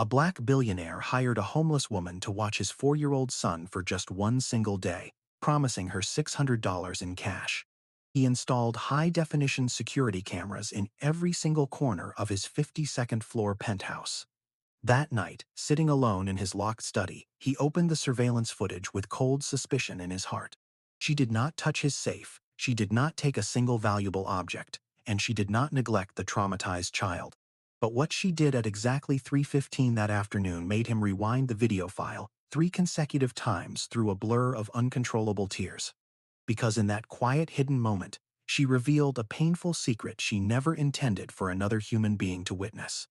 A black billionaire hired a homeless woman to watch his 4-year-old son for just one single day, promising her $600 in cash. He installed high-definition security cameras in every single corner of his 52nd floor penthouse. That night, sitting alone in his locked study, he opened the surveillance footage with cold suspicion in his heart. She did not touch his safe, she did not take a single valuable object, and she did not neglect the traumatized child. But what she did at exactly 3:15 that afternoon made him rewind the video file 3 consecutive times through a blur of uncontrollable tears. Because in that quiet hidden moment, she revealed a painful secret she never intended for another human being to witness.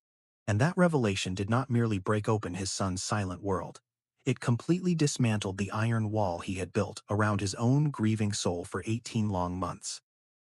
And that revelation did not merely break open his son's silent world. It completely dismantled the iron wall he had built around his own grieving soul for 18 long months.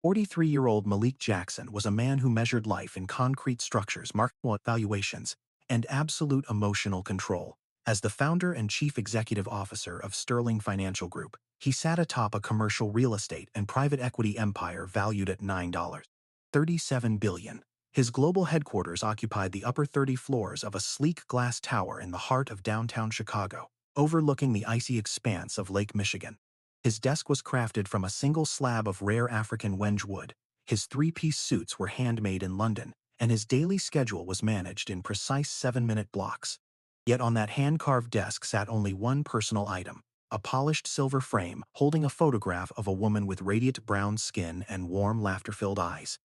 43-year-old Malik Jackson was a man who measured life in concrete structures, market valuations, and absolute emotional control. As the founder and chief executive officer of Sterling Financial Group, he sat atop a commercial real estate and private equity empire valued at $9.37 billion. His global headquarters occupied the upper 30 floors of a sleek glass tower in the heart of downtown Chicago, overlooking the icy expanse of Lake Michigan. His desk was crafted from a single slab of rare African wenge wood, his 3-piece suits were handmade in London, and his daily schedule was managed in precise 7-minute blocks. Yet on that hand-carved desk sat only one personal item, a polished silver frame holding a photograph of a woman with radiant brown skin and warm laughter-filled eyes.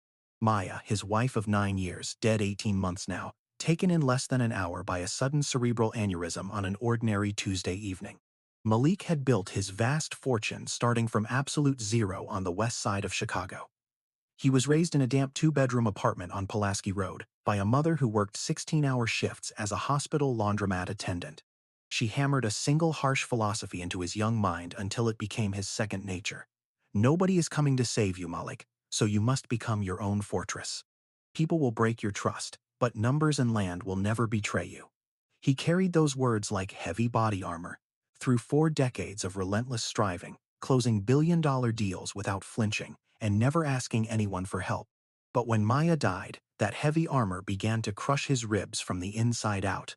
Maya, his wife of 9 years, dead 18 months now, taken in less than an hour by a sudden cerebral aneurysm on an ordinary Tuesday evening. Malik had built his vast fortune starting from absolute zero on the west side of Chicago. He was raised in a damp 2-bedroom apartment on Pulaski Road by a mother who worked 16-hour shifts as a hospital laundromat attendant. She hammered a single harsh philosophy into his young mind until it became his second nature. Nobody is coming to save you, Malik, so you must become your own fortress. People will break your trust, but numbers and land will never betray you. He carried those words like heavy body armor, through 4 decades of relentless striving, closing billion-dollar deals without flinching, and never asking anyone for help. But when Maya died, that heavy armor began to crush his ribs from the inside out.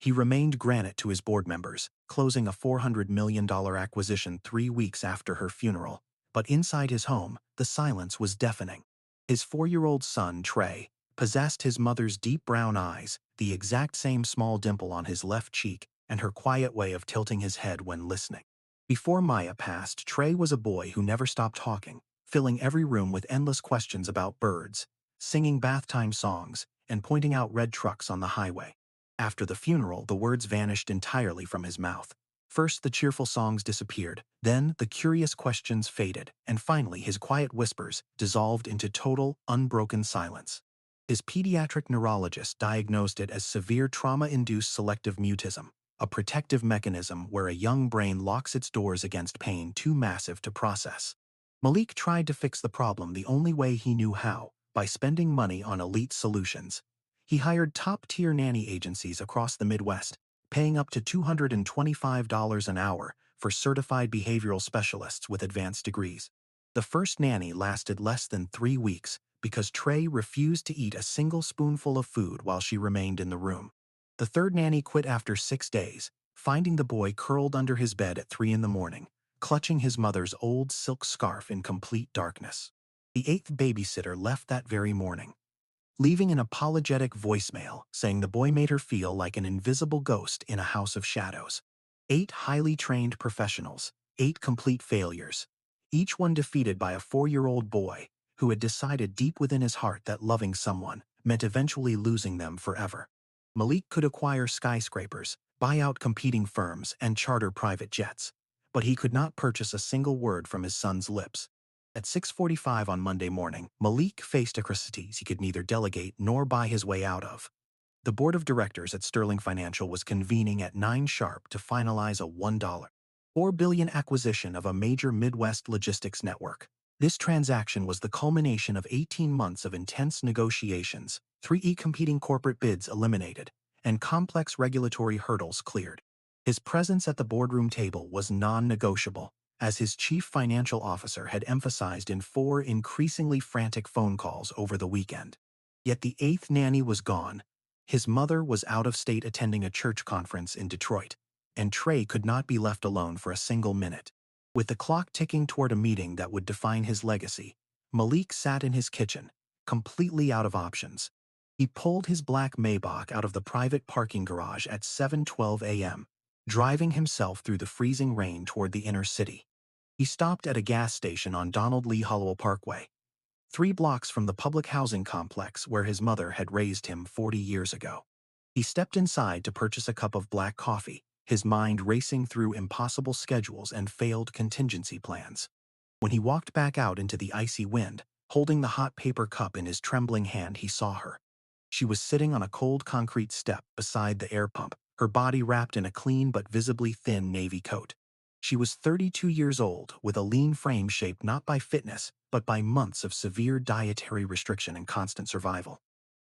He remained granite to his board members, closing a $400 million acquisition 3 weeks after her funeral. But inside his home, the silence was deafening. His 4-year-old son, Trey, possessed his mother's deep brown eyes, the exact same small dimple on his left cheek, and her quiet way of tilting his head when listening. Before Maya passed, Trey was a boy who never stopped talking, filling every room with endless questions about birds, singing bath-time songs, and pointing out red trucks on the highway. After the funeral, the words vanished entirely from his mouth. First, the cheerful songs disappeared, then the curious questions faded, and finally his quiet whispers dissolved into total, unbroken silence. His pediatric neurologist diagnosed it as severe trauma-induced selective mutism, a protective mechanism where a young brain locks its doors against pain too massive to process. Malik tried to fix the problem the only way he knew how, by spending money on elite solutions. He hired top-tier nanny agencies across the Midwest, paying up to $225 an hour for certified behavioral specialists with advanced degrees. The first nanny lasted less than 3 weeks because Trey refused to eat a single spoonful of food while she remained in the room. The third nanny quit after 6 days, finding the boy curled under his bed at 3 in the morning, clutching his mother's old silk scarf in complete darkness. The 8th babysitter left that very morning, leaving an apologetic voicemail saying the boy made her feel like an invisible ghost in a house of shadows. 8 highly trained professionals, 8 complete failures, each one defeated by a 4-year-old boy who had decided deep within his heart that loving someone meant eventually losing them forever. Malik could acquire skyscrapers, buy out competing firms, and charter private jets, but he could not purchase a single word from his son's lips. At 6:45 on Monday morning, Malik faced atrocities he could neither delegate nor buy his way out of. The board of directors at Sterling Financial was convening at 9 sharp to finalize a $1.4 billion acquisition of a major Midwest logistics network. This transaction was the culmination of 18 months of intense negotiations, 3 competing corporate bids eliminated, and complex regulatory hurdles cleared. His presence at the boardroom table was non-negotiable, as his chief financial officer had emphasized in 4 increasingly frantic phone calls over the weekend. Yet the 8th nanny was gone, His mother was out of state attending a church conference in Detroit, and Trey could not be left alone for a single minute. With the clock ticking toward a meeting that would define his legacy, Malik sat in his kitchen, completely out of options. He pulled his black Maybach out of the private parking garage at 7:12 a.m., driving himself through the freezing rain toward the inner city. He stopped at a gas station on Donald Lee Holloway Parkway, 3 blocks from the public housing complex where his mother had raised him 40 years ago. He stepped inside to purchase a cup of black coffee, his mind racing through impossible schedules and failed contingency plans. When he walked back out into the icy wind, holding the hot paper cup in his trembling hand, he saw her. She was sitting on a cold concrete step beside the air pump, her body wrapped in a clean but visibly thin navy coat. She was 32 years old, with a lean frame shaped not by fitness, but by months of severe dietary restriction and constant survival.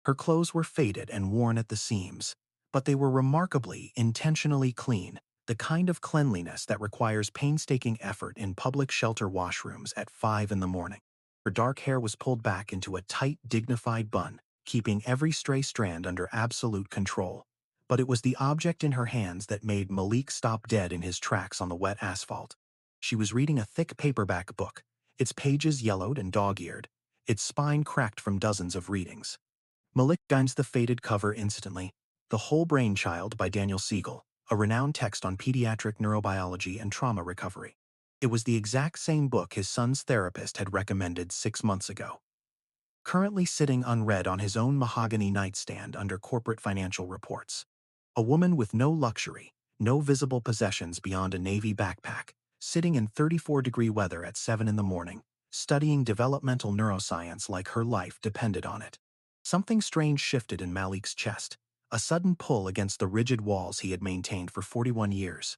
Her clothes were faded and worn at the seams, but they were remarkably, intentionally clean, the kind of cleanliness that requires painstaking effort in public shelter washrooms at 5 in the morning. Her dark hair was pulled back into a tight, dignified bun, keeping every stray strand under absolute control. But it was the object in her hands that made Malik stop dead in his tracks on the wet asphalt. She was reading a thick paperback book, its pages yellowed and dog-eared, its spine cracked from dozens of readings. Malik guns the faded cover instantly. The Whole Brain Child by Daniel Siegel, a renowned text on pediatric neurobiology and trauma recovery. It was the exact same book his son's therapist had recommended 6 months ago. Currently sitting unread on his own mahogany nightstand under corporate financial reports. A woman with no luxury, no visible possessions beyond a navy backpack, sitting in 34-degree weather at 7 in the morning, studying developmental neuroscience like her life depended on it. Something strange shifted in Malik's chest, a sudden pull against the rigid walls he had maintained for 41 years.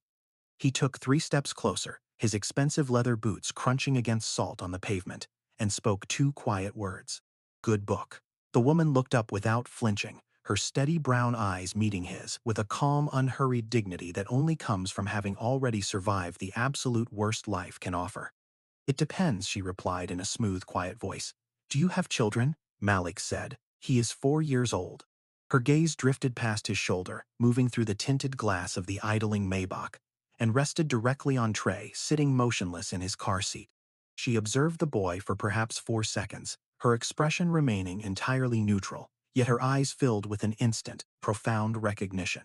He took 3 steps closer, his expensive leather boots crunching against salt on the pavement, and spoke 2 quiet words. "Good book." The woman looked up without flinching, her steady brown eyes meeting his with a calm, unhurried dignity that only comes from having already survived the absolute worst life can offer. "It depends," she replied in a smooth, quiet voice. "Do you have children?" Malik said. "He is 4 years old." Her gaze drifted past his shoulder, moving through the tinted glass of the idling Maybach, and rested directly on Trey, sitting motionless in his car seat. She observed the boy for perhaps 4 seconds, her expression remaining entirely neutral, yet her eyes filled with an instant, profound recognition.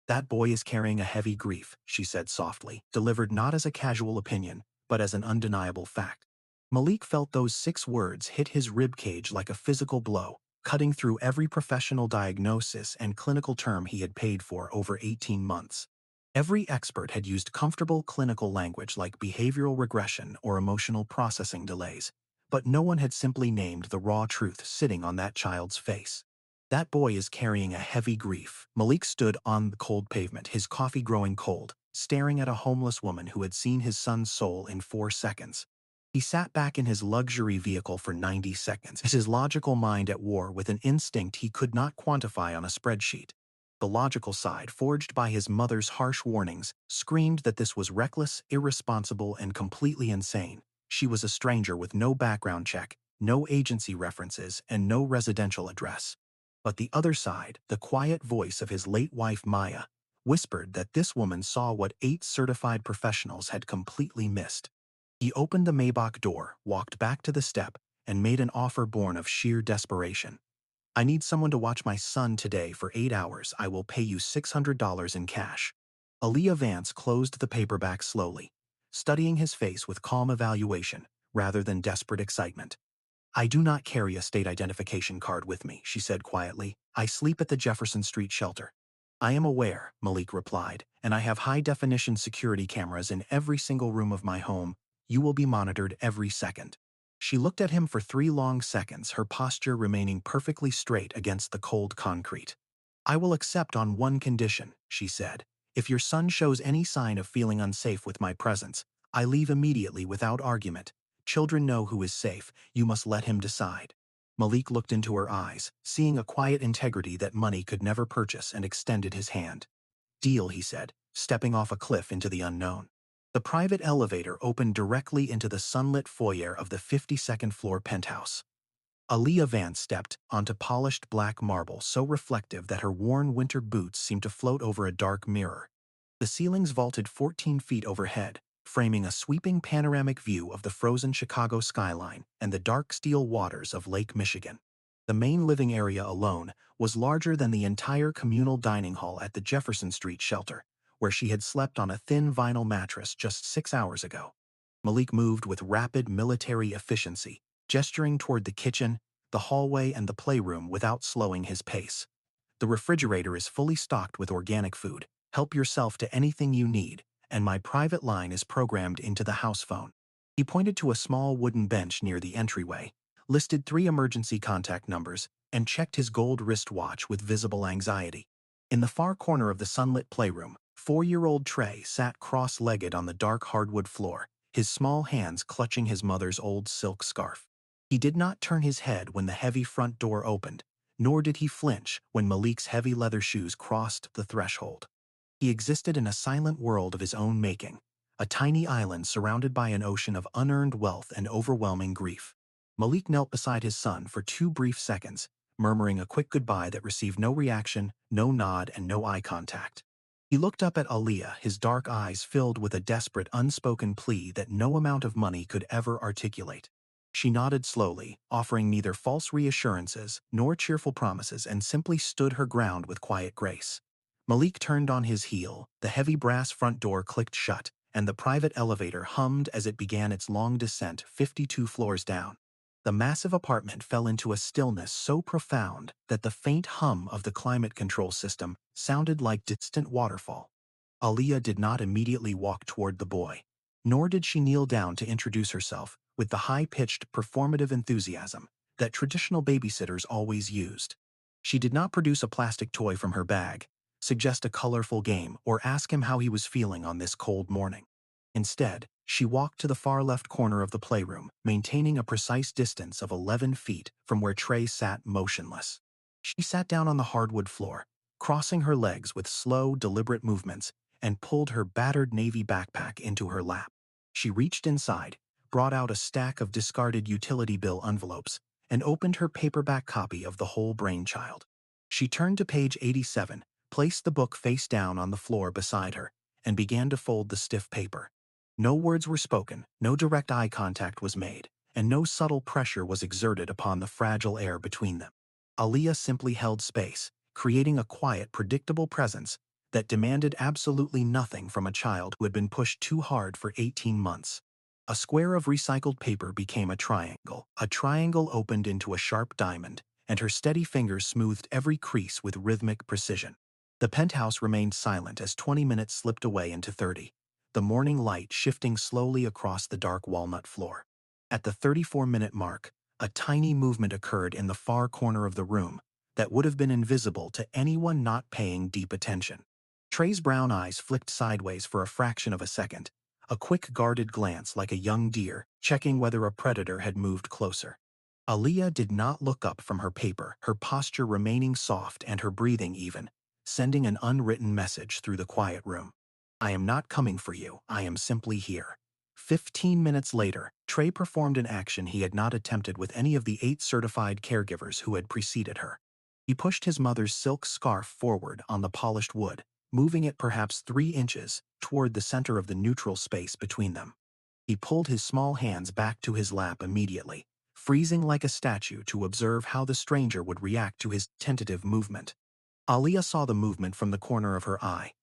"That boy is carrying a heavy grief," she said softly, delivered not as a casual opinion, but as an undeniable fact. Malik felt those 6 words hit his ribcage like a physical blow, cutting through every professional diagnosis and clinical term he had paid for over 18 months. Every expert had used comfortable clinical language like behavioral regression or emotional processing delays, but no one had simply named the raw truth sitting on that child's face. "That boy is carrying a heavy grief." Malik stood on the cold pavement, his coffee growing cold, staring at a homeless woman who had seen his son's soul in 4 seconds. He sat back in his luxury vehicle for 90 seconds, his logical mind at war with an instinct he could not quantify on a spreadsheet. The logical side, forged by his mother's harsh warnings, screamed that this was reckless, irresponsible, and completely insane. She was a stranger with no background check, no agency references, and no residential address. But the other side, the quiet voice of his late wife Maya, whispered that this woman saw what 8 certified professionals had completely missed. He opened the Maybach door, walked back to the step, and made an offer born of sheer desperation. "I need someone to watch my son today for 8 hours. I will pay you $600 in cash." Aaliyah Vance closed the paperback slowly, studying his face with calm evaluation rather than desperate excitement. "I do not carry a state identification card with me," she said quietly. "I sleep at the Jefferson Street shelter." "I am aware," Malik replied, "and I have high-definition security cameras in every single room of my home. You will be monitored every second." She looked at him for 3 long seconds, her posture remaining perfectly straight against the cold concrete. "I will accept on one condition," she said. "If your son shows any sign of feeling unsafe with my presence, I leave immediately without argument. Children know who is safe. You must let him decide." Malik looked into her eyes, seeing a quiet integrity that money could never purchase, and extended his hand. "Deal," he said, stepping off a cliff into the unknown. The private elevator opened directly into the sunlit foyer of the 52nd floor penthouse. Aaliyah Vance stepped onto polished black marble so reflective that her worn winter boots seemed to float over a dark mirror. The ceilings vaulted 14 feet overhead, framing a sweeping panoramic view of the frozen Chicago skyline and the dark steel waters of Lake Michigan. The main living area alone was larger than the entire communal dining hall at the Jefferson Street shelter, where she had slept on a thin vinyl mattress just 6 hours ago. Malik moved with rapid military efficiency, gesturing toward the kitchen, the hallway, and the playroom without slowing his pace. The refrigerator is fully stocked with organic food. Help yourself to anything you need, and my private line is programmed into the house phone. He pointed to a small wooden bench near the entryway, listed 3 emergency contact numbers, and checked his gold wristwatch with visible anxiety. In the far corner of the sunlit playroom, 4-year-old Trey sat cross-legged on the dark hardwood floor, his small hands clutching his mother's old silk scarf. He did not turn his head when the heavy front door opened, nor did he flinch when Malik's heavy leather shoes crossed the threshold. He existed in a silent world of his own making, a tiny island surrounded by an ocean of unearned wealth and overwhelming grief. Malik knelt beside his son for 2 brief seconds, murmuring a quick goodbye that received no reaction, no nod, and no eye contact. He looked up at Aaliyah, his dark eyes filled with a desperate, unspoken plea that no amount of money could ever articulate. She nodded slowly, offering neither false reassurances nor cheerful promises, and simply stood her ground with quiet grace. Malik turned on his heel, the heavy brass front door clicked shut, and the private elevator hummed as it began its long descent 52 floors down. The massive apartment fell into a stillness so profound that the faint hum of the climate control system sounded like distant waterfall. Aaliyah did not immediately walk toward the boy, nor did she kneel down to introduce herself with the high-pitched, performative enthusiasm that traditional babysitters always used. She did not produce a plastic toy from her bag, suggest a colorful game, or ask him how he was feeling on this cold morning. Instead, she walked to the far left corner of the playroom, maintaining a precise distance of 11 feet from where Trey sat motionless. She sat down on the hardwood floor, crossing her legs with slow, deliberate movements, and pulled her battered navy backpack into her lap. She reached inside, brought out a stack of discarded utility bill envelopes, and opened her paperback copy of The Whole Brainchild. She turned to page 87, placed the book face down on the floor beside her, and began to fold the stiff paper. No words were spoken, no direct eye contact was made, and no subtle pressure was exerted upon the fragile air between them. Aaliyah simply held space, creating a quiet, predictable presence that demanded absolutely nothing from a child who had been pushed too hard for 18 months. A square of recycled paper became a triangle opened into a sharp diamond, and her steady fingers smoothed every crease with rhythmic precision. The penthouse remained silent as 20 minutes slipped away into 30, the morning light shifting slowly across the dark walnut floor. At the 34-minute mark, a tiny movement occurred in the far corner of the room that would have been invisible to anyone not paying deep attention. Trey's brown eyes flicked sideways for a fraction of a second, a quick guarded glance like a young deer, checking whether a predator had moved closer. Aaliyah did not look up from her paper, her posture remaining soft and her breathing even, sending an unwritten message through the quiet room. I am not coming for you, I am simply here. 15 minutes later, Trey performed an action he had not attempted with any of the 8 certified caregivers who had preceded her. He pushed his mother's silk scarf forward on the polished wood, moving it perhaps 3 inches toward the center of the neutral space between them. He pulled his small hands back to his lap immediately, freezing like a statue to observe how the stranger would react to his tentative movement. Aaliyah saw the movement from the corner of her eye,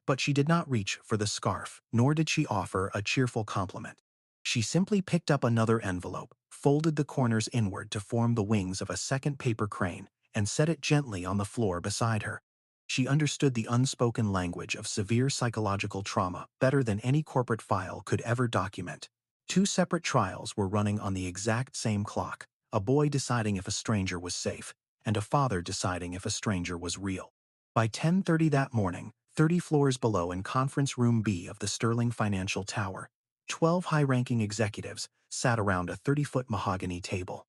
but she did not reach for the scarf, nor did she offer a cheerful compliment. She simply picked up another envelope, folded the corners inward to form the wings of a second paper crane, and set it gently on the floor beside her. She understood the unspoken language of severe psychological trauma better than any corporate file could ever document. 2 separate trials were running on the exact same clock, a boy deciding if a stranger was safe, and a father deciding if a stranger was real. By 10:30 that morning, 30 floors below in Conference Room B of the Sterling Financial Tower, 12 high-ranking executives sat around a 30-foot mahogany table.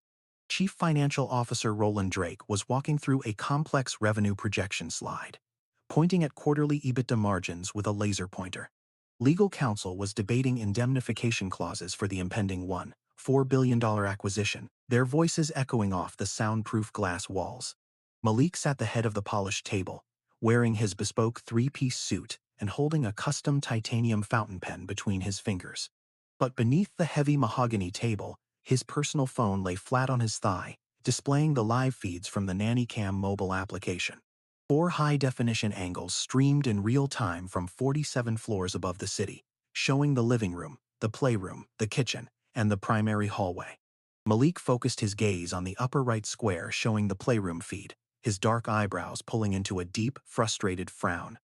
Chief Financial Officer Roland Drake was walking through a complex revenue projection slide, pointing at quarterly EBITDA margins with a laser pointer. Legal counsel was debating indemnification clauses for the impending $4 billion acquisition, their voices echoing off the soundproof glass walls. Malik sat the head of the polished table, wearing his bespoke three-piece suit and holding a custom titanium fountain pen between his fingers. But beneath the heavy mahogany table, his personal phone lay flat on his thigh, displaying the live feeds from the Nanny Cam mobile application. 4 high-definition angles streamed in real time from 47 floors above the city, showing the living room, the playroom, the kitchen, and the primary hallway. Malik focused his gaze on the upper right square showing the playroom feed, his dark eyebrows pulling into a deep, frustrated frown.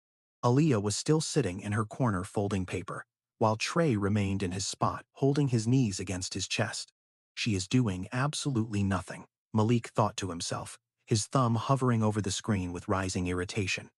Aaliyah was still sitting in her corner folding paper, while Trey remained in his spot, holding his knees against his chest. She is doing absolutely nothing, Malik thought to himself, his thumb hovering over the screen with rising irritation.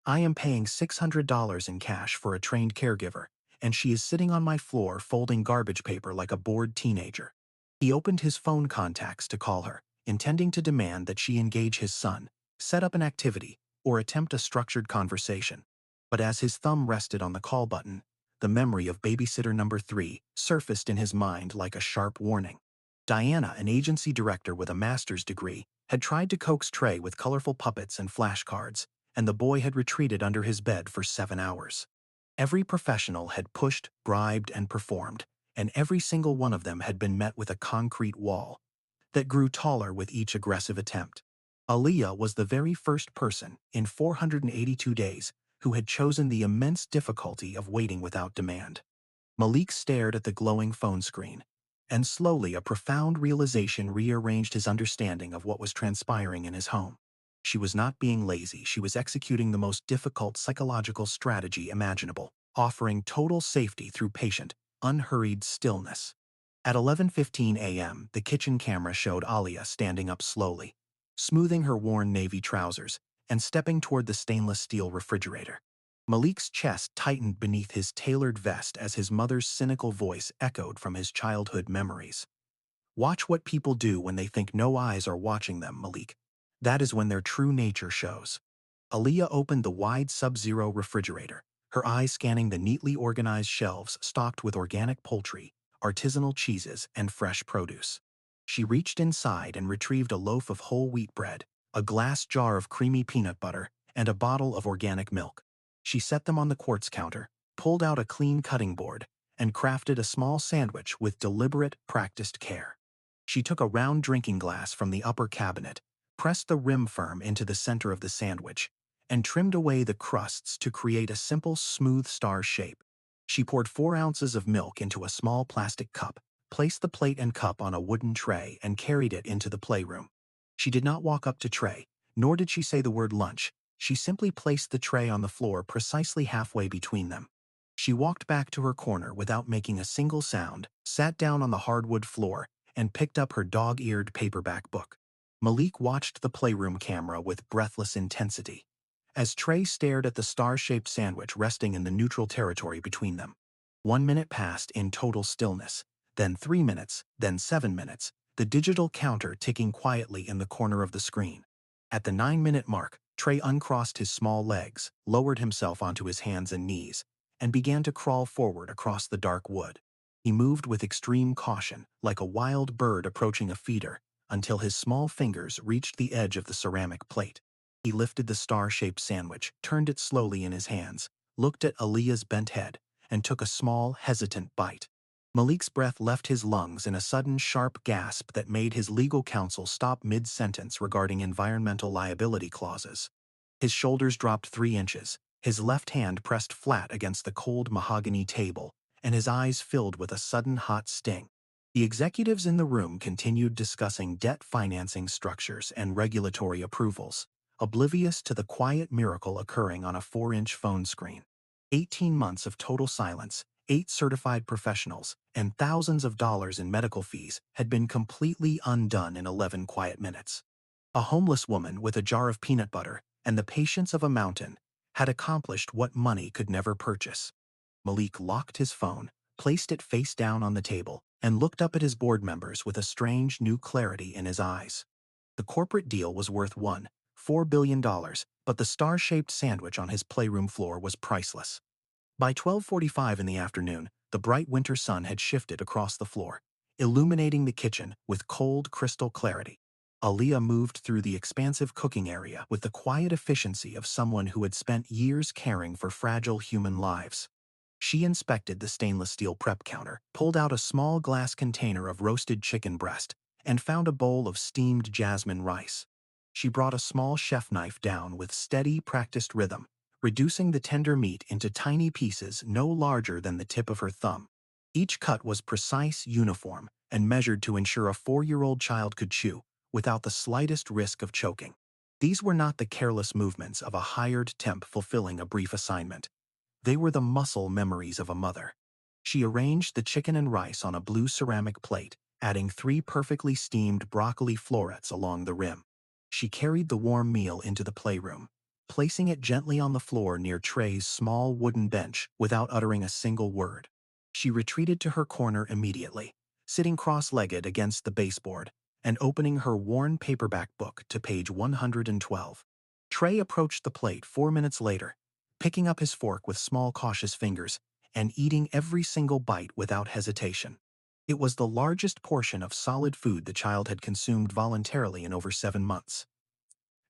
I am paying $600 in cash for a trained caregiver, and she is sitting on my floor folding garbage paper like a bored teenager. He opened his phone contacts to call her, intending to demand that she engage his son, set up an activity, or attempt a structured conversation. But as his thumb rested on the call button, the memory of babysitter number 3 surfaced in his mind like a sharp warning. Diana, an agency director with a master's degree, had tried to coax Trey with colorful puppets and flashcards, and the boy had retreated under his bed for 7 hours. Every professional had pushed, bribed, and performed, and every single one of them had been met with a concrete wall that grew taller with each aggressive attempt. Aaliyah was the very first person, in 482 days, who had chosen the immense difficulty of waiting without demand. Malik stared at the glowing phone screen, and slowly a profound realization rearranged his understanding of what was transpiring in his home. She was not being lazy, she was executing the most difficult psychological strategy imaginable, offering total safety through patient, unhurried stillness. At 11:15 a.m., the kitchen camera showed Aaliyah standing up slowly, smoothing her worn navy trousers, and stepping toward the stainless steel refrigerator. Malik's chest tightened beneath his tailored vest as his mother's cynical voice echoed from his childhood memories. Watch what people do when they think no eyes are watching them, Malik. That is when their true nature shows. Aaliyah opened the wide Sub-Zero refrigerator, her eyes scanning the neatly organized shelves stocked with organic poultry, artisanal cheeses, and fresh produce. She reached inside and retrieved a loaf of whole wheat bread, a glass jar of creamy peanut butter, and a bottle of organic milk. She set them on the quartz counter, pulled out a clean cutting board, and crafted a small sandwich with deliberate, practiced care. She took a round drinking glass from the upper cabinet, pressed the rim firm into the center of the sandwich, and trimmed away the crusts to create a simple, smooth star shape. She poured 4 ounces of milk into a small plastic cup, placed the plate and cup on a wooden tray, and carried it into the playroom. She did not walk up to Trey, nor did she say the word lunch. She simply placed the tray on the floor precisely halfway between them. She walked back to her corner without making a single sound, sat down on the hardwood floor, and picked up her dog-eared paperback book. Malik watched the playroom camera with breathless intensity, as Trey stared at the star-shaped sandwich resting in the neutral territory between them. 1 minute passed in total stillness, then 3 minutes, then 7 minutes, the digital counter ticking quietly in the corner of the screen. At the 9-minute mark, Trey uncrossed his small legs, lowered himself onto his hands and knees, and began to crawl forward across the dark wood. He moved with extreme caution, like a wild bird approaching a feeder, until his small fingers reached the edge of the ceramic plate. He lifted the star-shaped sandwich, turned it slowly in his hands, looked at Aaliyah's bent head, and took a small, hesitant bite. Malik's breath left his lungs in a sudden sharp gasp that made his legal counsel stop mid-sentence regarding environmental liability clauses. His shoulders dropped 3 inches, his left hand pressed flat against the cold mahogany table, and his eyes filled with a sudden hot sting. The executives in the room continued discussing debt financing structures and regulatory approvals, oblivious to the quiet miracle occurring on a 4-inch phone screen. 18 months of total silence, 8 certified professionals, and thousands of dollars in medical fees had been completely undone in 11 quiet minutes. A homeless woman with a jar of peanut butter and the patience of a mountain had accomplished what money could never purchase. Malik locked his phone, placed it face down on the table, and looked up at his board members with a strange new clarity in his eyes. The corporate deal was worth $4 billion, but the star-shaped sandwich on his playroom floor was priceless. By 12:45 in the afternoon, the bright winter sun had shifted across the floor, illuminating the kitchen with cold crystal clarity. Aaliyah moved through the expansive cooking area with the quiet efficiency of someone who had spent years caring for fragile human lives. She inspected the stainless steel prep counter, pulled out a small glass container of roasted chicken breast, and found a bowl of steamed jasmine rice. She brought a small chef knife down with steady, practiced rhythm, reducing the tender meat into tiny pieces no larger than the tip of her thumb. Each cut was precise, uniform, and measured to ensure a 4-year-old child could chew, without the slightest risk of choking. These were not the careless movements of a hired temp fulfilling a brief assignment. They were the muscle memories of a mother. She arranged the chicken and rice on a blue ceramic plate, adding 3 perfectly steamed broccoli florets along the rim. She carried the warm meal into the playroom, placing it gently on the floor near Trey's small wooden bench without uttering a single word. She retreated to her corner immediately, sitting cross-legged against the baseboard and opening her worn paperback book to page 112. Trey approached the plate 4 minutes later, picking up his fork with small cautious fingers and eating every single bite without hesitation. It was the largest portion of solid food the child had consumed voluntarily in over 7 months.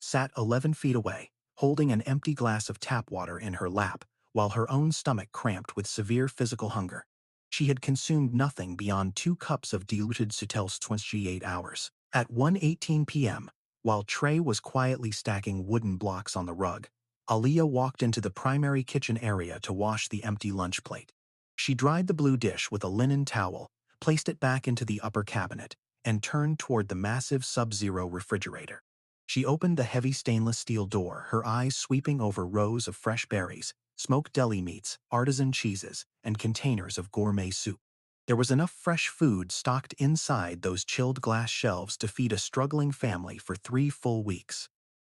Sat 11 feet away, holding an empty glass of tap water in her lap, while her own stomach cramped with severe physical hunger. She had consumed nothing beyond 2 cups of diluted Sutel's 28 hours. At 1:18 p.m., while Trey was quietly stacking wooden blocks on the rug, Aaliyah walked into the primary kitchen area to wash the empty lunch plate. She dried the blue dish with a linen towel, placed it back into the upper cabinet, and turned toward the massive Sub-Zero refrigerator. She opened the heavy stainless steel door, her eyes sweeping over rows of fresh berries, smoked deli meats, artisan cheeses, and containers of gourmet soup. There was enough fresh food stocked inside those chilled glass shelves to feed a struggling family for 3 full weeks.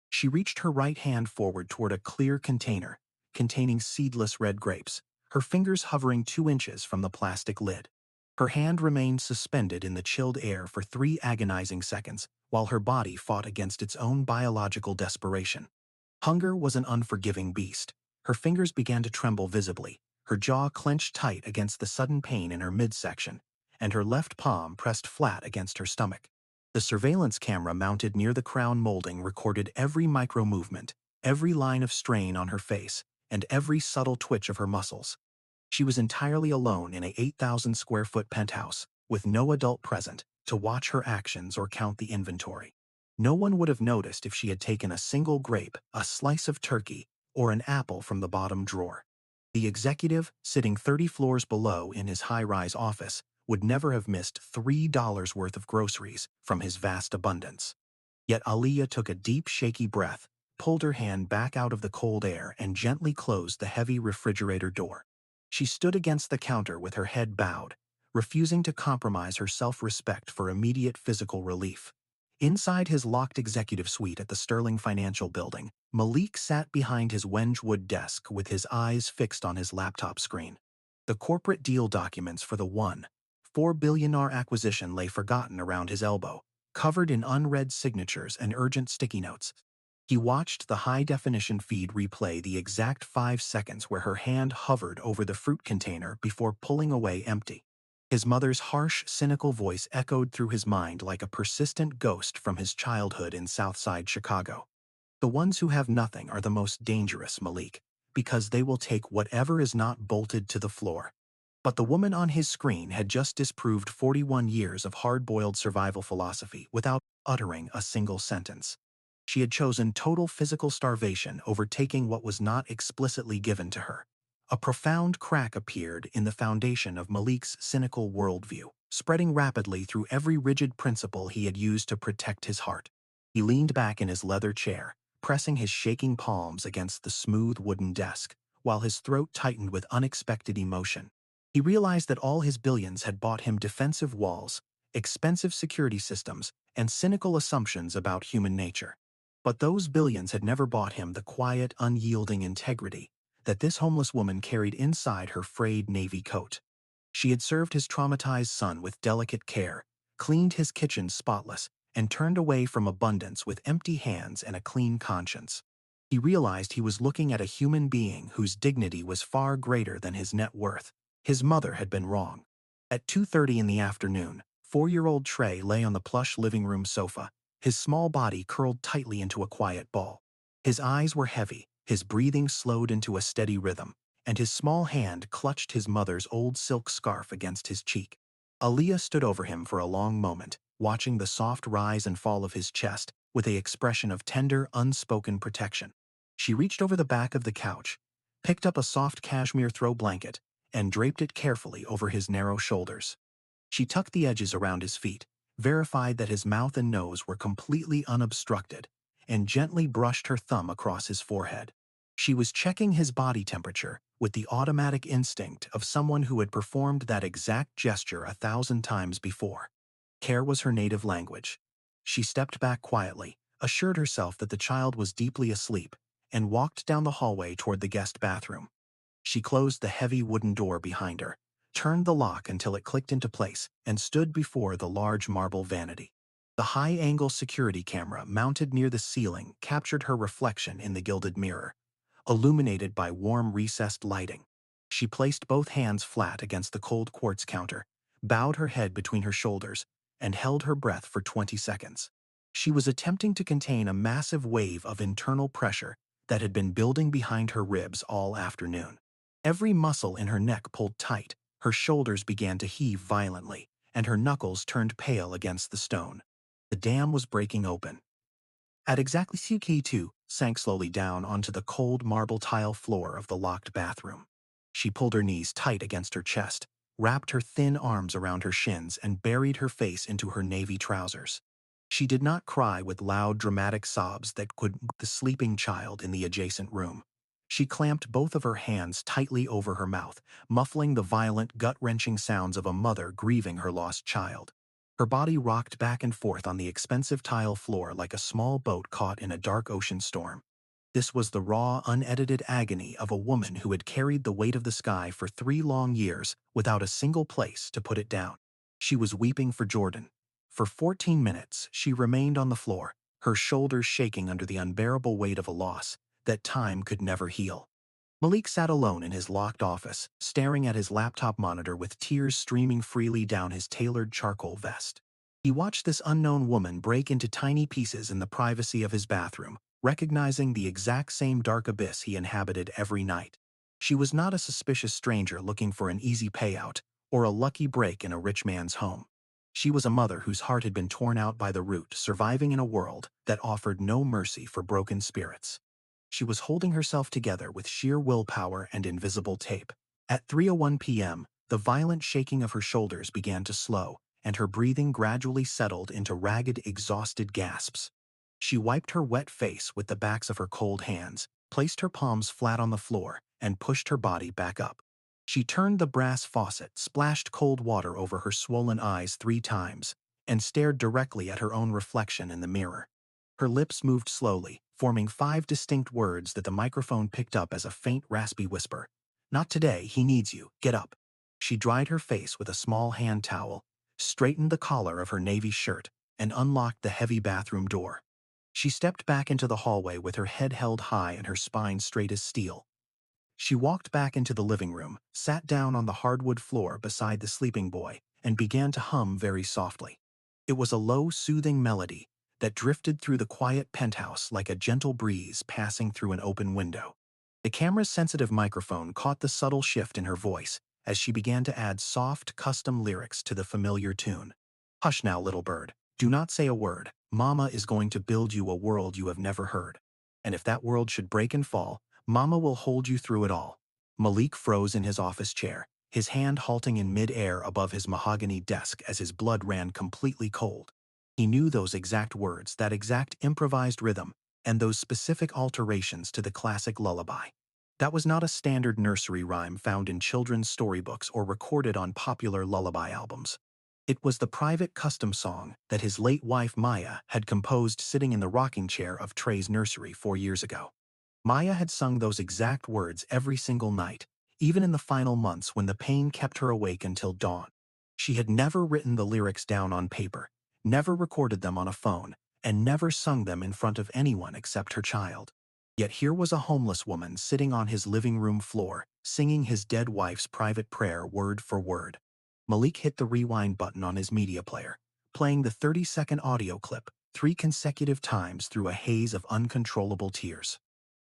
She reached her right hand forward toward a clear container containing seedless red grapes, her fingers hovering 2 inches from the plastic lid. Her hand remained suspended in the chilled air for 3 agonizing seconds, while her body fought against its own biological desperation. Hunger was an unforgiving beast. Her fingers began to tremble visibly, her jaw clenched tight against the sudden pain in her midsection, and her left palm pressed flat against her stomach. The surveillance camera mounted near the crown molding recorded every micro-movement, every line of strain on her face, and every subtle twitch of her muscles. She was entirely alone in a 8,000-square-foot penthouse, with no adult present to watch her actions or count the inventory. No one would have noticed if she had taken a single grape, a slice of turkey, or an apple from the bottom drawer. The executive, sitting 30 floors below in his high-rise office, would never have missed $3 worth of groceries from his vast abundance. Yet Aaliyah took a deep, shaky breath, pulled her hand back out of the cold air, and gently closed the heavy refrigerator door. She stood against the counter with her head bowed, refusing to compromise her self-respect for immediate physical relief. Inside his locked executive suite at the Sterling Financial Building, Malik sat behind his Wengewood desk with his eyes fixed on his laptop screen. The corporate deal documents for the $1.4 Billionaire acquisition lay forgotten around his elbow, covered in unread signatures and urgent sticky notes. He watched the high-definition feed replay the exact 5 seconds where her hand hovered over the fruit container before pulling away empty. His mother's harsh, cynical voice echoed through his mind like a persistent ghost from his childhood in Southside Chicago. The ones who have nothing are the most dangerous, Malik, because they will take whatever is not bolted to the floor. But the woman on his screen had just disproved 41 years of hard-boiled survival philosophy without uttering a single sentence. She had chosen total physical starvation over taking what was not explicitly given to her. A profound crack appeared in the foundation of Malik's cynical worldview, spreading rapidly through every rigid principle he had used to protect his heart. He leaned back in his leather chair, pressing his shaking palms against the smooth wooden desk, while his throat tightened with unexpected emotion. He realized that all his billions had bought him defensive walls, expensive security systems, and cynical assumptions about human nature. But those billions had never bought him the quiet, unyielding integrity that this homeless woman carried inside her frayed navy coat. She had served his traumatized son with delicate care, cleaned his kitchen spotless, and turned away from abundance with empty hands and a clean conscience. He realized he was looking at a human being whose dignity was far greater than his net worth. His mother had been wrong. At 2:30 in the afternoon, 4-year-old Trey lay on the plush living room sofa, his small body curled tightly into a quiet ball. His eyes were heavy, his breathing slowed into a steady rhythm, and his small hand clutched his mother's old silk scarf against his cheek. Aaliyah stood over him for a long moment, watching the soft rise and fall of his chest with an expression of tender, unspoken protection. She reached over the back of the couch, picked up a soft cashmere throw blanket, and draped it carefully over his narrow shoulders. She tucked the edges around his feet, verified that his mouth and nose were completely unobstructed, and gently brushed her thumb across his forehead. She was checking his body temperature with the automatic instinct of someone who had performed that exact gesture 1,000 times before. Care was her native language. She stepped back quietly, assured herself that the child was deeply asleep, and walked down the hallway toward the guest bathroom. She closed the heavy wooden door behind her, turned the lock until it clicked into place, and stood before the large marble vanity. The high-angle security camera mounted near the ceiling captured her reflection in the gilded mirror, illuminated by warm recessed lighting. She placed both hands flat against the cold quartz counter, bowed her head between her shoulders, and held her breath for 20 seconds. She was attempting to contain a massive wave of internal pressure that had been building behind her ribs all afternoon. Every muscle in her neck pulled tight, her shoulders began to heave violently, and her knuckles turned pale against the stone. The dam was breaking open. At exactly CK2, sank slowly down onto the cold marble tile floor of the locked bathroom. She pulled her knees tight against her chest, wrapped her thin arms around her shins, and buried her face into her navy trousers. She did not cry with loud, dramatic sobs that could wake the sleeping child in the adjacent room. She clamped both of her hands tightly over her mouth, muffling the violent, gut-wrenching sounds of a mother grieving her lost child. Her body rocked back and forth on the expensive tile floor like a small boat caught in a dark ocean storm. This was the raw, unedited agony of a woman who had carried the weight of the sky for 3 long years without a single place to put it down. She was weeping for Jordan. For 14 minutes, she remained on the floor, her shoulders shaking under the unbearable weight of a loss that time could never heal. Malik sat alone in his locked office, staring at his laptop monitor with tears streaming freely down his tailored charcoal vest. He watched this unknown woman break into tiny pieces in the privacy of his bathroom, recognizing the exact same dark abyss he inhabited every night. She was not a suspicious stranger looking for an easy payout or a lucky break in a rich man's home. She was a mother whose heart had been torn out by the root, surviving in a world that offered no mercy for broken spirits. She was holding herself together with sheer willpower and invisible tape. At 3:01 p.m., the violent shaking of her shoulders began to slow, and her breathing gradually settled into ragged, exhausted gasps. She wiped her wet face with the backs of her cold hands, placed her palms flat on the floor, and pushed her body back up. She turned the brass faucet, splashed cold water over her swollen eyes 3 times, and stared directly at her own reflection in the mirror. Her lips moved slowly, forming 5 distinct words that the microphone picked up as a faint, raspy whisper. "Not today, he needs you, get up." She dried her face with a small hand towel, straightened the collar of her navy shirt, and unlocked the heavy bathroom door. She stepped back into the hallway with her head held high and her spine straight as steel. She walked back into the living room, sat down on the hardwood floor beside the sleeping boy, and began to hum very softly. It was a low, soothing melody that drifted through the quiet penthouse like a gentle breeze passing through an open window. The camera's sensitive microphone caught the subtle shift in her voice as she began to add soft, custom lyrics to the familiar tune. "Hush now, little bird. Do not say a word. Mama is going to build you a world you have never heard. And if that world should break and fall, Mama will hold you through it all." Malik froze in his office chair, his hand halting in mid-air above his mahogany desk as his blood ran completely cold. He knew those exact words, that exact improvised rhythm, and those specific alterations to the classic lullaby. That was not a standard nursery rhyme found in children's storybooks or recorded on popular lullaby albums. It was the private custom song that his late wife Maya had composed sitting in the rocking chair of Trey's nursery 4 years ago. Maya had sung those exact words every single night, even in the final months when the pain kept her awake until dawn. She had never written the lyrics down on paper, never recorded them on a phone, and never sung them in front of anyone except her child. Yet here was a homeless woman sitting on his living room floor, singing his dead wife's private prayer word for word. Malik hit the rewind button on his media player, playing the 30-second audio clip 3 consecutive times through a haze of uncontrollable tears.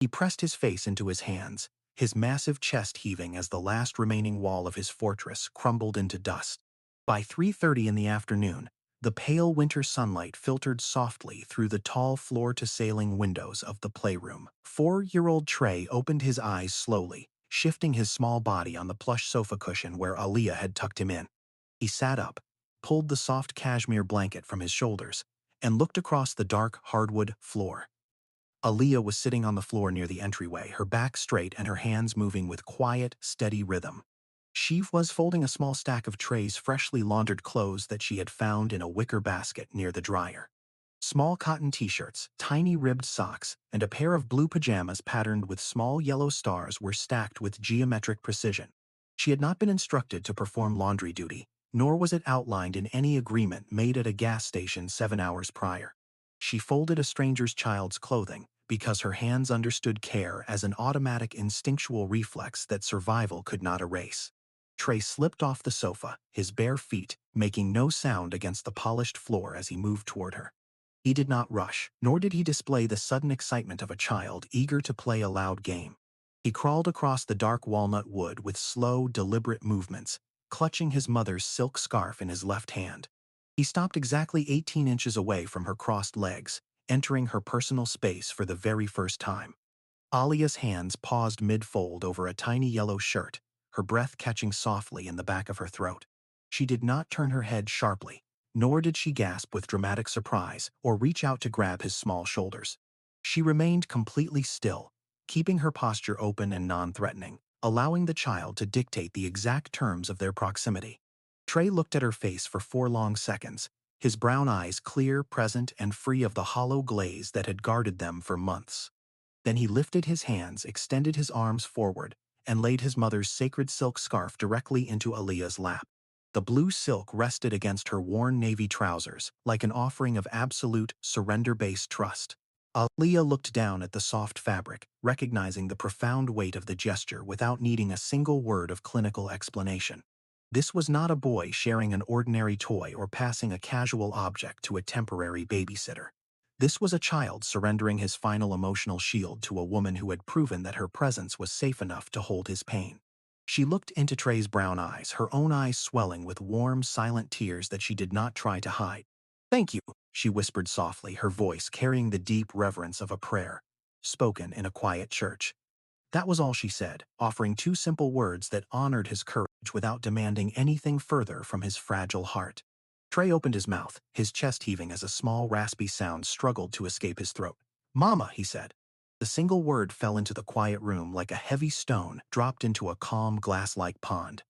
He pressed his face into his hands, his massive chest heaving as the last remaining wall of his fortress crumbled into dust. By 3:30 in the afternoon, the pale winter sunlight filtered softly through the tall floor-to-ceiling windows of the playroom. 4-year-old Trey opened his eyes slowly, shifting his small body on the plush sofa cushion where Aaliyah had tucked him in. He sat up, pulled the soft cashmere blanket from his shoulders, and looked across the dark hardwood floor. Aaliyah was sitting on the floor near the entryway, her back straight and her hands moving with quiet, steady rhythm. She was folding a small stack of Trey's freshly laundered clothes that she had found in a wicker basket near the dryer. Small cotton t-shirts, tiny ribbed socks, and a pair of blue pajamas patterned with small yellow stars were stacked with geometric precision. She had not been instructed to perform laundry duty, nor was it outlined in any agreement made at a gas station 7 hours prior. She folded a stranger's child's clothing because her hands understood care as an automatic instinctual reflex that survival could not erase. Trey slipped off the sofa, his bare feet making no sound against the polished floor as he moved toward her. He did not rush, nor did he display the sudden excitement of a child eager to play a loud game. He crawled across the dark walnut wood with slow, deliberate movements, clutching his mother's silk scarf in his left hand. He stopped exactly 18 inches away from her crossed legs, entering her personal space for the very first time. Alia's hands paused mid-fold over a tiny yellow shirt, her breath catching softly in the back of her throat. She did not turn her head sharply, nor did she gasp with dramatic surprise or reach out to grab his small shoulders. She remained completely still, keeping her posture open and non-threatening, allowing the child to dictate the exact terms of their proximity. Trey looked at her face for 4 long seconds, his brown eyes clear, present, and free of the hollow glaze that had guarded them for months. Then he lifted his hands, extended his arms forward, and laid his mother's sacred silk scarf directly into Aaliyah's lap. The blue silk rested against her worn navy trousers, like an offering of absolute, surrender-based trust. Aaliyah looked down at the soft fabric, recognizing the profound weight of the gesture without needing a single word of clinical explanation. This was not a boy sharing an ordinary toy or passing a casual object to a temporary babysitter. This was a child surrendering his final emotional shield to a woman who had proven that her presence was safe enough to hold his pain. She looked into Trey's brown eyes, her own eyes swelling with warm, silent tears that she did not try to hide. "Thank you," she whispered softly, her voice carrying the deep reverence of a prayer, spoken in a quiet church. That was all she said, offering 2 simple words that honored his courage without demanding anything further from his fragile heart. Trey opened his mouth, his chest heaving as a small raspy sound struggled to escape his throat. "Mama," he said. The single word fell into the quiet room like a heavy stone dropped into a calm glass-like pond.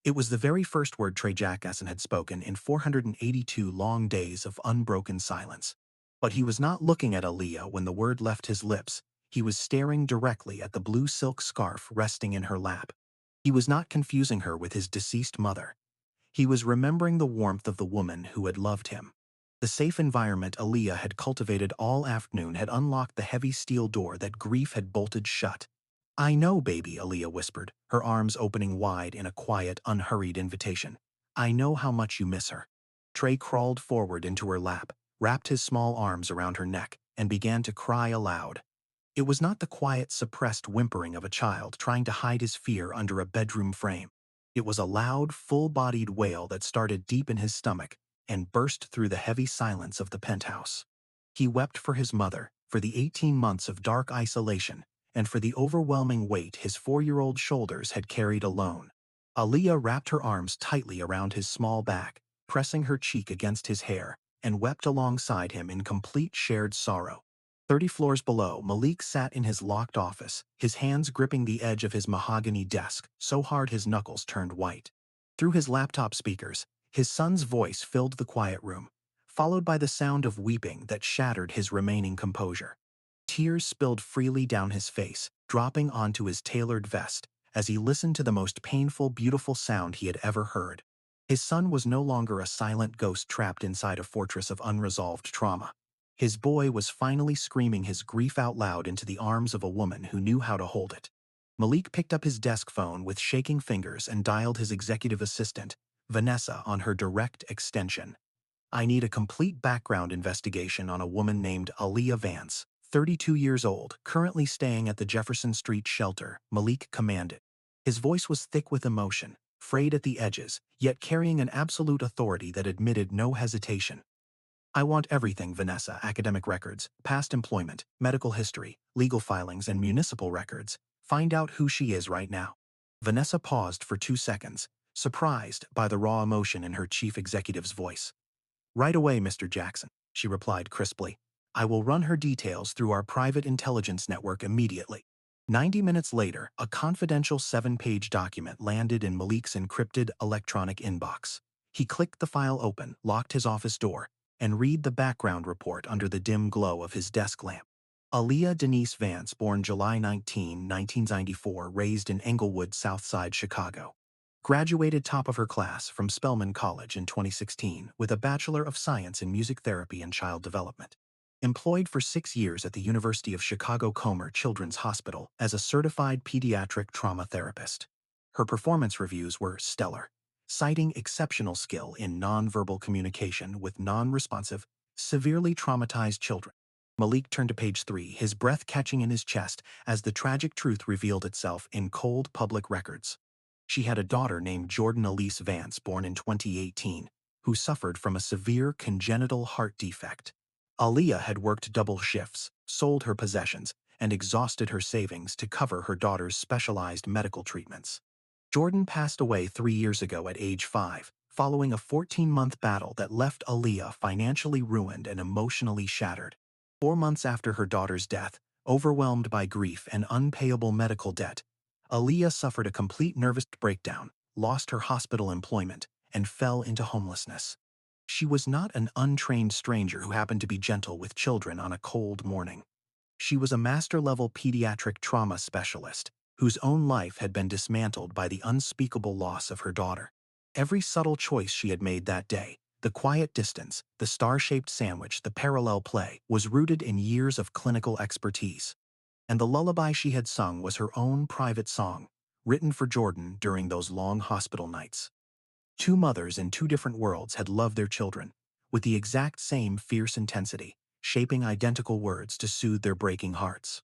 It was the very first word Trey Jackson had spoken in 482 long days of unbroken silence. But he was not looking at Aaliyah when the word left his lips. He was staring directly at the blue silk scarf resting in her lap. He was not confusing her with his deceased mother. He was remembering the warmth of the woman who had loved him. The safe environment Aaliyah had cultivated all afternoon had unlocked the heavy steel door that grief had bolted shut. "I know, baby," Aaliyah whispered, her arms opening wide in a quiet, unhurried invitation. "I know how much you miss her." Trey crawled forward into her lap, wrapped his small arms around her neck, and began to cry aloud. It was not the quiet, suppressed whimpering of a child trying to hide his fear under a bedroom frame. It was a loud, full-bodied wail that started deep in his stomach and burst through the heavy silence of the penthouse. He wept for his mother, for the 18 months of dark isolation, and for the overwhelming weight his 4-year-old shoulders had carried alone. Aaliyah wrapped her arms tightly around his small back, pressing her cheek against his hair, and wept alongside him in complete shared sorrow. 30 floors below, Malik sat in his locked office, his hands gripping the edge of his mahogany desk, so hard his knuckles turned white. Through his laptop speakers, his son's voice filled the quiet room, followed by the sound of weeping that shattered his remaining composure. Tears spilled freely down his face, dropping onto his tailored vest, as he listened to the most painful, beautiful sound he had ever heard. His son was no longer a silent ghost trapped inside a fortress of unresolved trauma. His boy was finally screaming his grief out loud into the arms of a woman who knew how to hold it. Malik picked up his desk phone with shaking fingers and dialed his executive assistant, Vanessa on her direct extension. I need a complete background investigation on a woman named Aaliyah Vance, 32 years old, currently staying at the Jefferson Street shelter, Malik commanded. His voice was thick with emotion, frayed at the edges, yet carrying an absolute authority that admitted no hesitation. I want everything, Vanessa: academic records, past employment, medical history, legal filings, and municipal records. Find out who she is right now. Vanessa paused for 2 seconds, surprised by the raw emotion in her chief executive's voice. Right away, Mr. Jackson, she replied crisply. I will run her details through our private intelligence network immediately. 90 minutes later, a confidential 7-page document landed in Malik's encrypted electronic inbox. He clicked the file open, locked his office door, and read the background report under the dim glow of his desk lamp. Aaliyah Denise Vance, born July 19, 1994, raised in Englewood, Southside Chicago. Graduated top of her class from Spelman College in 2016 with a Bachelor of Science in Music Therapy and Child Development. Employed for 6 years at the University of Chicago Comer Children's Hospital as a certified pediatric trauma therapist. Her performance reviews were stellar, citing exceptional skill in nonverbal communication with non-responsive, severely traumatized children. Malik turned to page 3, his breath catching in his chest as the tragic truth revealed itself in cold public records. She had a daughter named Jordan Elise Vance, born in 2018, who suffered from a severe congenital heart defect. Aaliyah had worked double shifts, sold her possessions, and exhausted her savings to cover her daughter's specialized medical treatments. Jordan passed away 3 years ago at age 5, following a 14-month battle that left Aaliyah financially ruined and emotionally shattered. 4 months after her daughter's death, overwhelmed by grief and unpayable medical debt, Aaliyah suffered a complete nervous breakdown, lost her hospital employment, and fell into homelessness. She was not an untrained stranger who happened to be gentle with children on a cold morning. She was a master-level pediatric trauma specialist, whose own life had been dismantled by the unspeakable loss of her daughter. Every subtle choice she had made that day, the quiet distance, the star-shaped sandwich, the parallel play, was rooted in years of clinical expertise. And the lullaby she had sung was her own private song, written for Jordan during those long hospital nights. Two mothers in two different worlds had loved their children, with the exact same fierce intensity, shaping identical words to soothe their breaking hearts.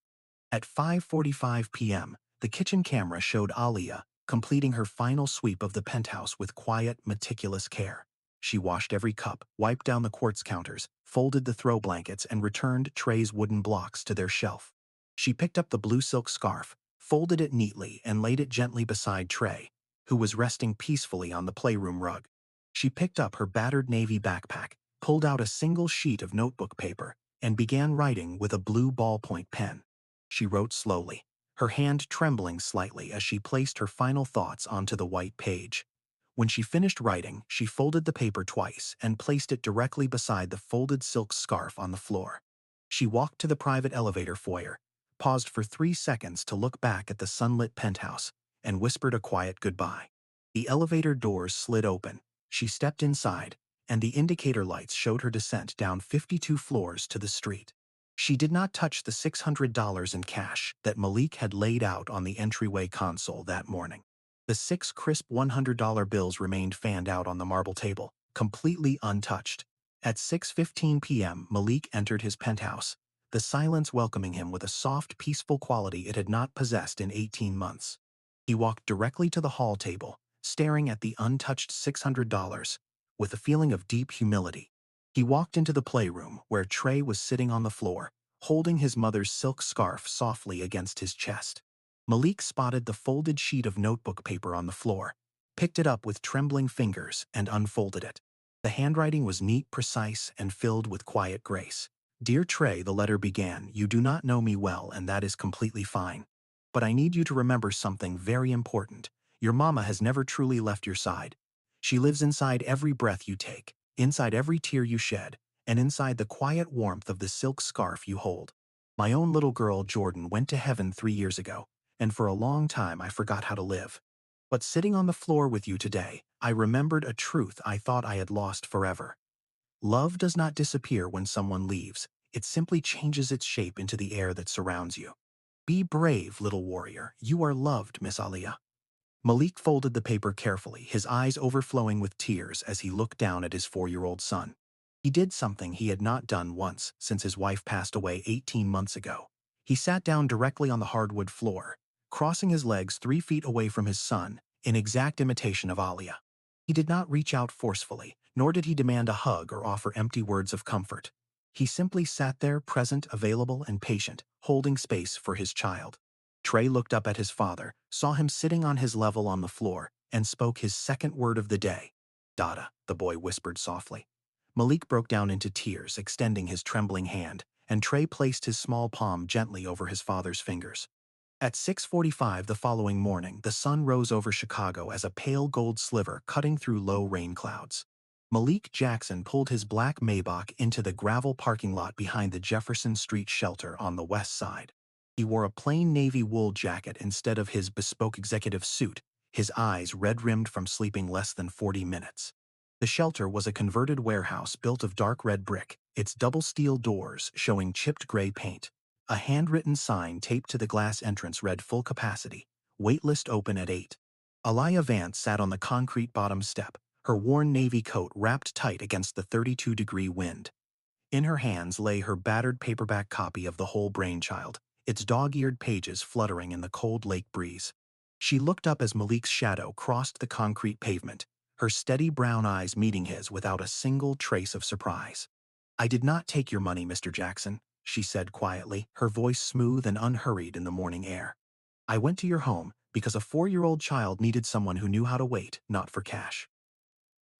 At 5:45 p.m., the kitchen camera showed Aaliyah completing her final sweep of the penthouse with quiet, meticulous care. She washed every cup, wiped down the quartz counters, folded the throw blankets, and returned Trey's wooden blocks to their shelf. She picked up the blue silk scarf, folded it neatly, and laid it gently beside Trey, who was resting peacefully on the playroom rug. She picked up her battered navy backpack, pulled out a single sheet of notebook paper, and began writing with a blue ballpoint pen. She wrote slowly, her hand trembling slightly as she placed her final thoughts onto the white page. When she finished writing, she folded the paper twice and placed it directly beside the folded silk scarf on the floor. She walked to the private elevator foyer, paused for 3 seconds to look back at the sunlit penthouse, and whispered a quiet goodbye. The elevator doors slid open. She stepped inside, and the indicator lights showed her descent down 52 floors to the street. She did not touch the $600 in cash that Malik had laid out on the entryway console that morning. The 6 crisp $100 bills remained fanned out on the marble table, completely untouched. At 6:15 p.m., Malik entered his penthouse, the silence welcoming him with a soft, peaceful quality it had not possessed in 18 months. He walked directly to the hall table, staring at the untouched $600, with a feeling of deep humility. He walked into the playroom, where Trey was sitting on the floor, holding his mother's silk scarf softly against his chest. Malik spotted the folded sheet of notebook paper on the floor, picked it up with trembling fingers, and unfolded it. The handwriting was neat, precise, and filled with quiet grace. Dear Trey, the letter began, you do not know me well, and that is completely fine. But I need you to remember something very important. Your mama has never truly left your side. She lives inside every breath you take, inside every tear you shed, and inside the quiet warmth of the silk scarf you hold. My own little girl, Jordan, went to heaven 3 years ago, and for a long time I forgot how to live. But sitting on the floor with you today, I remembered a truth I thought I had lost forever. Love does not disappear when someone leaves. It simply changes its shape into the air that surrounds you. Be brave, little warrior. You are loved, Miss Aaliyah. Malik folded the paper carefully, his eyes overflowing with tears as he looked down at his 4-year-old son. He did something he had not done once since his wife passed away 18 months ago. He sat down directly on the hardwood floor, crossing his legs 3 feet away from his son, in exact imitation of Alia. He did not reach out forcefully, nor did he demand a hug or offer empty words of comfort. He simply sat there, present, available, and patient, holding space for his child. Trey looked up at his father, saw him sitting on his level on the floor, and spoke his second word of the day. "Dada," the boy whispered softly. Malik broke down into tears, extending his trembling hand, and Trey placed his small palm gently over his father's fingers. At 6:45 the following morning, the sun rose over Chicago as a pale gold sliver cutting through low rain clouds. Malik Jackson pulled his black Maybach into the gravel parking lot behind the Jefferson Street shelter on the west side. He wore a plain navy wool jacket instead of his bespoke executive suit, his eyes red-rimmed from sleeping less than 40 minutes. The shelter was a converted warehouse built of dark red brick, its double steel doors showing chipped gray paint. A handwritten sign taped to the glass entrance read "Full capacity. Waitlist open at 8." Aliyah Vance sat on the concrete bottom step, her worn navy coat wrapped tight against the 32-degree wind. In her hands lay her battered paperback copy of The Whole Brainchild, its dog-eared pages fluttering in the cold lake breeze. She looked up as Malik's shadow crossed the concrete pavement, her steady brown eyes meeting his without a single trace of surprise. "I did not take your money, Mr. Jackson," she said quietly, her voice smooth and unhurried in the morning air. "I went to your home because a 4-year-old child needed someone who knew how to wait, not for cash."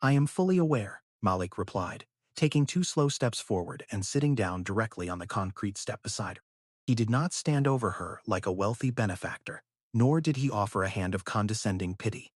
"I am fully aware," Malik replied, taking 2 slow steps forward and sitting down directly on the concrete step beside her. He did not stand over her like a wealthy benefactor, nor did he offer a hand of condescending pity.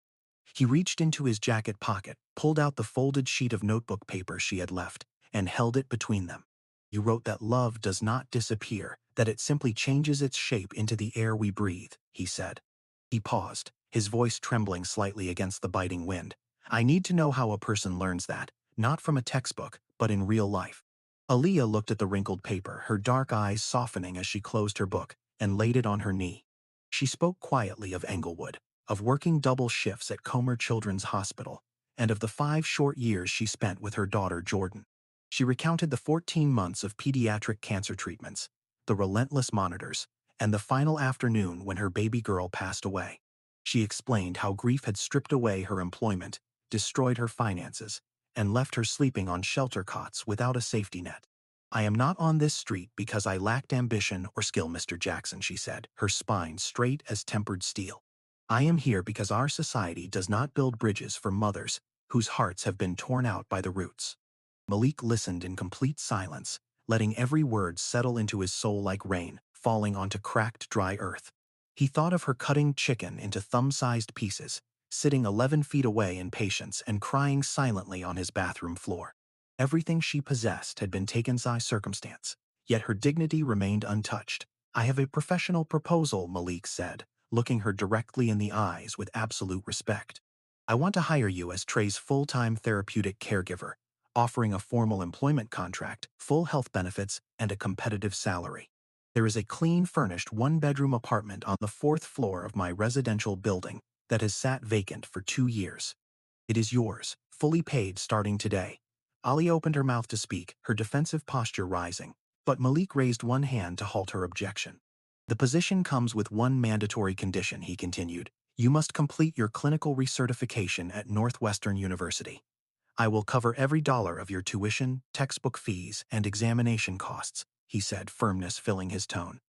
He reached into his jacket pocket, pulled out the folded sheet of notebook paper she had left, and held it between them. "You wrote that love does not disappear, that it simply changes its shape into the air we breathe," he said. He paused, his voice trembling slightly against the biting wind. "I need to know how a person learns that, not from a textbook, but in real life." Aaliyah looked at the wrinkled paper, her dark eyes softening as she closed her book, and laid it on her knee. She spoke quietly of Englewood, of working double shifts at Comer Children's Hospital, and of the 5 short years she spent with her daughter Jordan. She recounted the 14 months of pediatric cancer treatments, the relentless monitors, and the final afternoon when her baby girl passed away. She explained how grief had stripped away her employment, destroyed her finances, and left her sleeping on shelter cots without a safety net. "I am not on this street because I lacked ambition or skill, Mr. Jackson," she said, her spine straight as tempered steel. "I am here because our society does not build bridges for mothers whose hearts have been torn out by the roots." Malik listened in complete silence, letting every word settle into his soul like rain, falling onto cracked, dry earth. He thought of her cutting chicken into thumb-sized pieces, sitting 11 feet away in patience and crying silently on his bathroom floor. Everything she possessed had been taken by circumstance, yet her dignity remained untouched. "I have a professional proposal," Malik said, looking her directly in the eyes with absolute respect. "I want to hire you as Trey's full-time therapeutic caregiver, offering a formal employment contract, full health benefits, and a competitive salary. There is a clean, furnished 1-bedroom apartment on the 4th floor of my residential building that has sat vacant for 2 years. It is yours, fully paid starting today." Ali opened her mouth to speak, her defensive posture rising, but Malik raised one hand to halt her objection. "The position comes with one mandatory condition," he continued. "You must complete your clinical recertification at Northwestern University. I will cover every dollar of your tuition, textbook fees, and examination costs," he said, firmness filling his tone.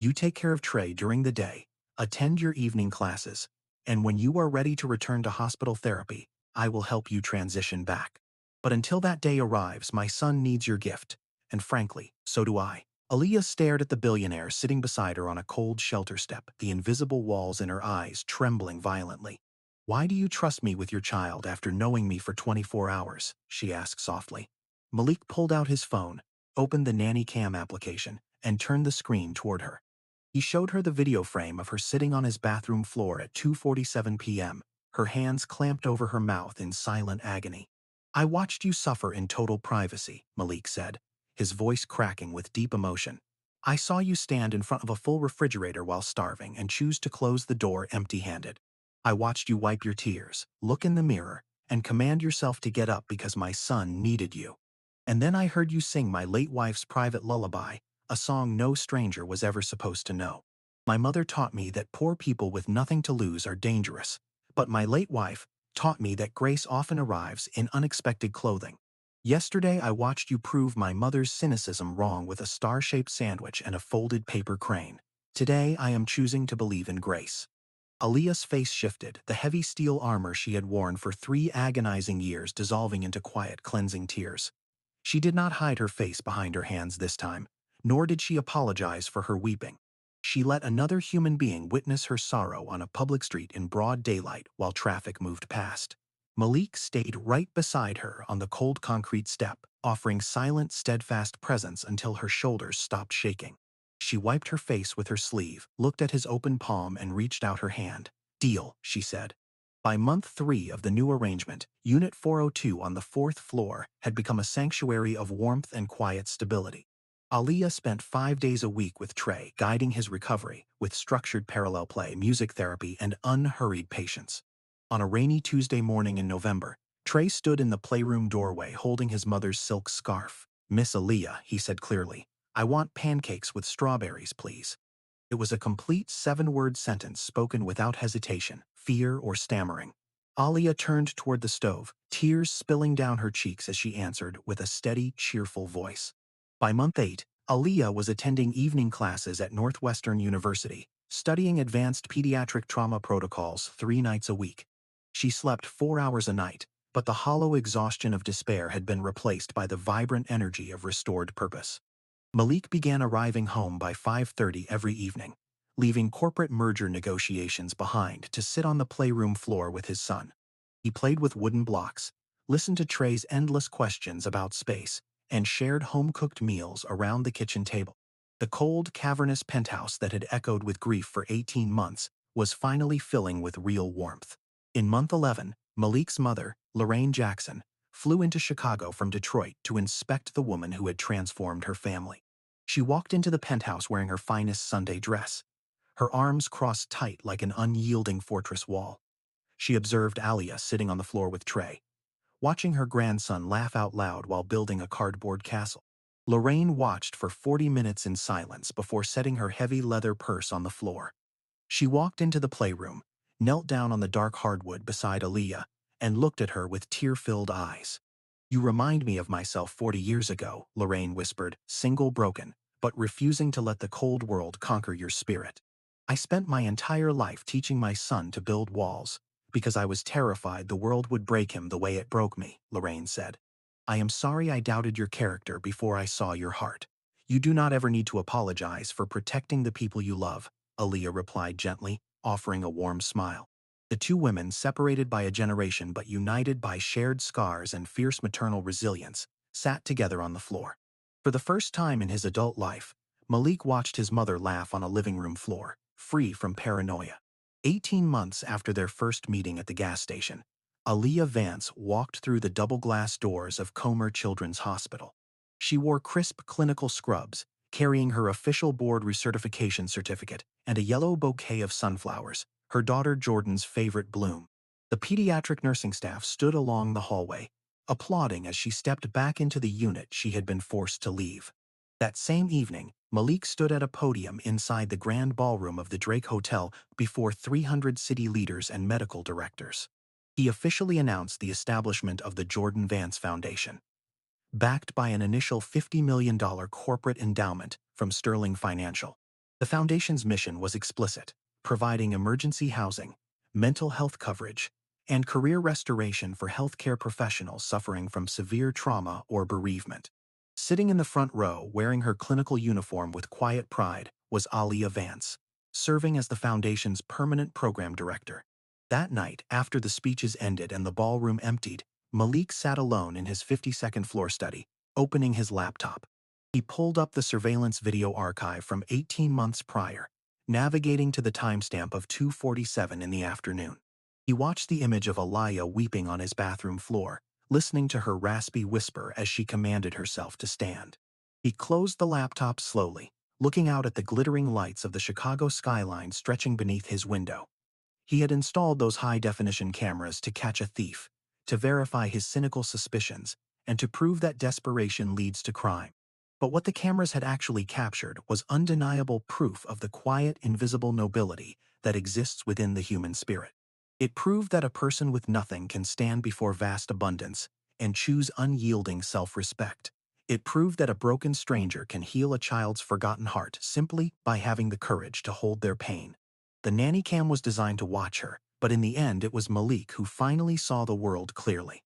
"You take care of Trey during the day, attend your evening classes, and when you are ready to return to hospital therapy, I will help you transition back. But until that day arrives, my son needs your gift, and frankly, so do I." Aaliyah stared at the billionaire sitting beside her on a cold shelter step, the invisible walls in her eyes trembling violently. "Why do you trust me with your child after knowing me for 24 hours?" she asked softly. Malik pulled out his phone, opened the Nanny Cam application, and turned the screen toward her. He showed her the video frame of her sitting on his bathroom floor at 2:47 p.m., her hands clamped over her mouth in silent agony. "I watched you suffer in total privacy," Malik said, his voice cracking with deep emotion. "I saw you stand in front of a full refrigerator while starving and choose to close the door empty-handed. I watched you wipe your tears, look in the mirror, and command yourself to get up because my son needed you. And then I heard you sing my late wife's private lullaby, a song no stranger was ever supposed to know. My mother taught me that poor people with nothing to lose are dangerous, but my late wife taught me that grace often arrives in unexpected clothing. Yesterday I watched you prove my mother's cynicism wrong with a star-shaped sandwich and a folded paper crane. Today I am choosing to believe in grace. Aaliyah's face shifted, the heavy steel armor she had worn for 3 agonizing years dissolving into quiet, cleansing tears. She did not hide her face behind her hands this time, nor did she apologize for her weeping. She let another human being witness her sorrow on a public street in broad daylight while traffic moved past. Malik stayed right beside her on the cold concrete step, offering silent, steadfast presence until her shoulders stopped shaking. She wiped her face with her sleeve, looked at his open palm, and reached out her hand. "Deal," she said. By month 3 of the new arrangement, Unit 402 on the 4th floor had become a sanctuary of warmth and quiet stability. Aaliyah spent 5 days a week with Trey, guiding his recovery with structured parallel play, music therapy, and unhurried patience. On a rainy Tuesday morning in November, Trey stood in the playroom doorway holding his mother's silk scarf. "Miss Aaliyah," he said clearly, "I want pancakes with strawberries, please." It was a complete 7-word sentence spoken without hesitation, fear, or stammering. Alia turned toward the stove, tears spilling down her cheeks as she answered with a steady, cheerful voice. By month 8, Aliyah was attending evening classes at Northwestern University, studying advanced pediatric trauma protocols 3 nights a week. She slept 4 hours a night, but the hollow exhaustion of despair had been replaced by the vibrant energy of restored purpose. Malik began arriving home by 5:30 every evening, leaving corporate merger negotiations behind to sit on the playroom floor with his son. He played with wooden blocks, listened to Trey's endless questions about space, and shared home-cooked meals around the kitchen table. The cold, cavernous penthouse that had echoed with grief for 18 months was finally filling with real warmth. In month 11, Malik's mother, Lorraine Jackson, flew into Chicago from Detroit to inspect the woman who had transformed her family. She walked into the penthouse wearing her finest Sunday dress, her arms crossed tight like an unyielding fortress wall. She observed Alia sitting on the floor with Trey, watching her grandson laugh out loud while building a cardboard castle. Lorraine watched for 40 minutes in silence before setting her heavy leather purse on the floor. She walked into the playroom, knelt down on the dark hardwood beside Aaliyah, and looked at her with tear-filled eyes. "You remind me of myself 40 years ago," Lorraine whispered, single broken, but refusing to let the cold world conquer your spirit. "I spent my entire life teaching my son to build walls, because I was terrified the world would break him the way it broke me," Lorraine said. "I am sorry I doubted your character before I saw your heart. You do not ever need to apologize for protecting the people you love," Aaliyah replied gently, offering a warm smile. The two women, separated by a generation but united by shared scars and fierce maternal resilience, sat together on the floor. For the first time in his adult life, Malik watched his mother laugh on a living room floor, free from paranoia. 18 months after their first meeting at the gas station, Aaliyah Vance walked through the double-glass doors of Comer Children's Hospital. She wore crisp clinical scrubs, carrying her official board recertification certificate and a yellow bouquet of sunflowers, her daughter Jordan's favorite bloom. The pediatric nursing staff stood along the hallway, applauding as she stepped back into the unit she had been forced to leave. That same evening, Malik stood at a podium inside the grand ballroom of the Drake Hotel before 300 city leaders and medical directors. He officially announced the establishment of the Jordan Vance Foundation, backed by an initial $50 million corporate endowment from Sterling Financial. The foundation's mission was explicit, providing emergency housing, mental health coverage, and career restoration for healthcare professionals suffering from severe trauma or bereavement. Sitting in the front row, wearing her clinical uniform with quiet pride, was Alia Vance, serving as the foundation's permanent program director. That night, after the speeches ended and the ballroom emptied, Malik sat alone in his 52nd floor study, opening his laptop. He pulled up the surveillance video archive from 18 months prior, navigating to the timestamp of 2:47 in the afternoon. He watched the image of Aliyah weeping on his bathroom floor, listening to her raspy whisper as she commanded herself to stand. He closed the laptop slowly, looking out at the glittering lights of the Chicago skyline stretching beneath his window. He had installed those high-definition cameras to catch a thief, to verify his cynical suspicions, and to prove that desperation leads to crime. But what the cameras had actually captured was undeniable proof of the quiet, invisible nobility that exists within the human spirit. It proved that a person with nothing can stand before vast abundance and choose unyielding self-respect. It proved that a broken stranger can heal a child's forgotten heart simply by having the courage to hold their pain. The nanny cam was designed to watch her, but in the end it was Malik who finally saw the world clearly.